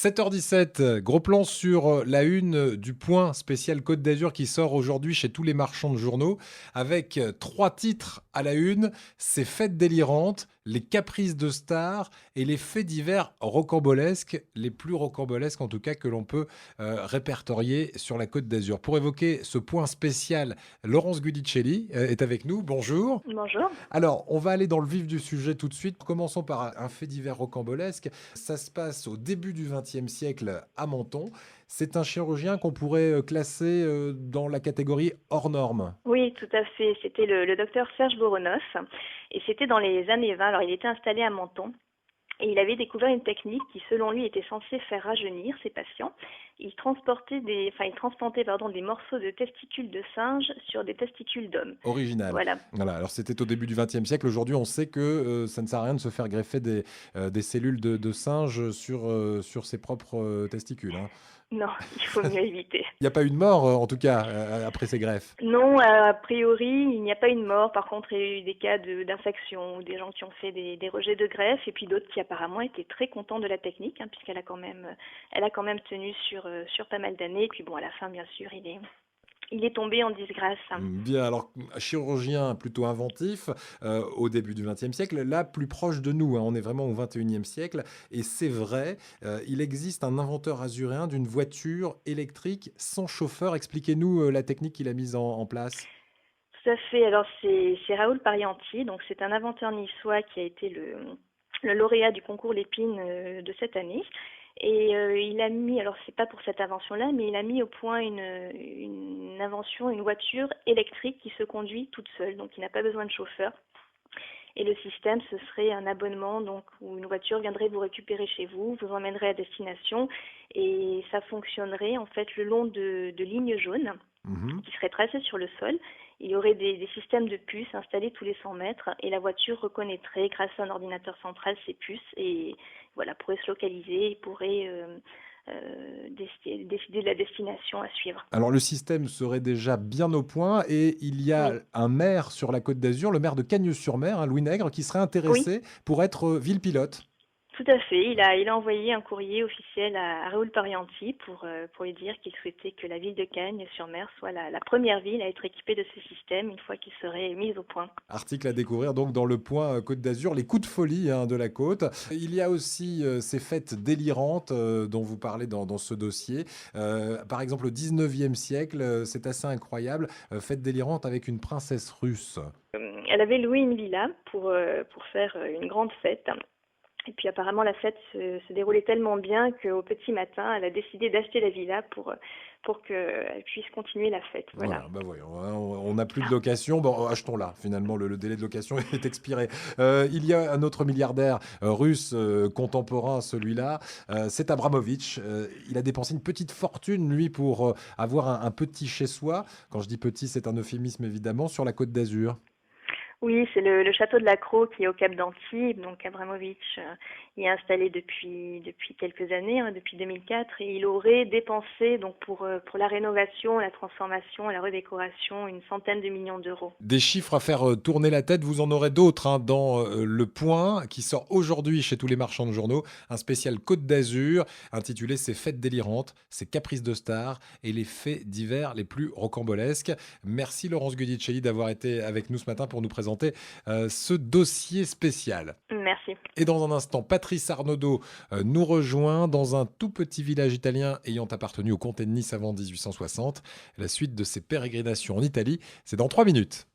7h17, gros plan sur la une du Point spécial Côte d'Azur qui sort aujourd'hui chez tous les marchands de journaux avec trois titres à la une, ces fêtes délirantes, les caprices de stars et les faits divers rocambolesques, les plus rocambolesques en tout cas que l'on peut répertorier sur la Côte d'Azur. Pour évoquer ce point spécial, Laurence Guidicelli est avec nous. Bonjour. Bonjour. Alors, on va aller dans le vif du sujet tout de suite. Commençons par un fait divers rocambolesque. Ça se passe au début du XXe siècle à Menton. C'est un chirurgien qu'on pourrait classer dans la catégorie hors norme. Oui, tout à fait. C'était le docteur Serge Boronos et c'était dans les années 20. Alors, il était installé à Menton et il avait découvert une technique qui, selon lui, était censée faire rajeunir ses patients. Il transplantait des morceaux de testicules de singe sur des testicules d'hommes. Original. Voilà. Voilà. Alors, c'était au début du XXe siècle. Aujourd'hui, on sait que ça ne sert à rien de se faire greffer des cellules de singe sur ses propres testicules, hein. Non, il faut mieux éviter. Il n'y a pas eu de mort, en tout cas, après ces greffes. Non, a priori, il n'y a pas eu de mort. Par contre, il y a eu des cas d'infection ou des gens qui ont fait des rejets de greffe et puis d'autres qui apparemment étaient très contents de la technique, hein, puisqu'elle elle a quand même tenu sur pas mal d'années. Et puis bon, à la fin, bien sûr, il est tombé en disgrâce. Bien, alors chirurgien plutôt inventif au début du XXe siècle, là plus proche de nous, hein, on est vraiment au XXIe siècle, et c'est vrai, il existe un inventeur azuréen d'une voiture électrique sans chauffeur. Expliquez-nous la technique qu'il a mise en place. Tout à fait. Alors c'est Raoul Parianti, donc c'est un inventeur niçois qui a été le lauréat du concours Lépine de cette année. Et il a mis, alors c'est pas pour cette invention-là, mais il a mis au point une invention, une voiture électrique qui se conduit toute seule, donc il n'a pas besoin de chauffeur. Et le système, ce serait un abonnement, donc où une voiture viendrait vous récupérer chez vous, vous emmènerait à destination, et ça fonctionnerait en fait le long de lignes jaunes Mhm. qui seraient tracées sur le sol. Il y aurait des systèmes de puces installés tous les 100 mètres et la voiture reconnaîtrait grâce à un ordinateur central ces puces et voilà, pourrait se localiser et pourrait décider de la destination à suivre. Alors le système serait déjà bien au point et il y a Oui, un maire sur la Côte d'Azur, le maire de Cagnes-sur-Mer, hein, Louis Nègre, qui serait oui. intéressé pour être ville pilote. Tout à fait. Il a envoyé un courrier officiel à Raoul Parianti pour lui dire qu'il souhaitait que la ville de Cagnes-sur-Mer soit la première ville à être équipée de ce système une fois qu'il serait mis au point. Article à découvrir donc dans le Point Côte d'Azur, les coups de folie, hein, de la côte. Il y a aussi ces fêtes délirantes dont vous parlez dans ce dossier. Par exemple, au 19e siècle, c'est assez incroyable, fête délirante avec une princesse russe. Elle avait loué une villa pour faire une grande fête. Et puis apparemment la fête se déroulait tellement bien qu'au petit matin, elle a décidé d'acheter la villa pour qu'elle puisse continuer la fête. Voilà. Voilà, bah voyons, hein, on n'a plus de location, bon, achetons-la. Finalement, le délai de location est expiré. Il y a un autre milliardaire russe contemporain, celui-là, c'est Abramovitch. Il a dépensé une petite fortune, lui, pour avoir un petit chez-soi. Quand je dis petit, c'est un euphémisme, évidemment, sur la Côte d'Azur. Oui, c'est le château de la Crau qui est au Cap d'Antibes. Donc Abramovitch y est installé depuis quelques années, hein, depuis 2004, et il aurait dépensé donc pour la rénovation, la transformation et la redécoration une centaine de millions d'euros. Des chiffres à faire tourner la tête, vous en aurez d'autres, hein, dans Le Point, qui sort aujourd'hui chez tous les marchands de journaux, un spécial Côte d'Azur, intitulé Ces fêtes délirantes, ces caprices de stars et les faits divers les plus rocambolesques. Merci Laurence Guidicelli d'avoir été avec nous ce matin pour nous présenter ce dossier spécial. Merci. Et dans un instant, Patrice Arnaudot nous rejoint dans un tout petit village italien ayant appartenu au comté de Nice avant 1860. La suite de ses pérégrinations en Italie, c'est dans 3 minutes.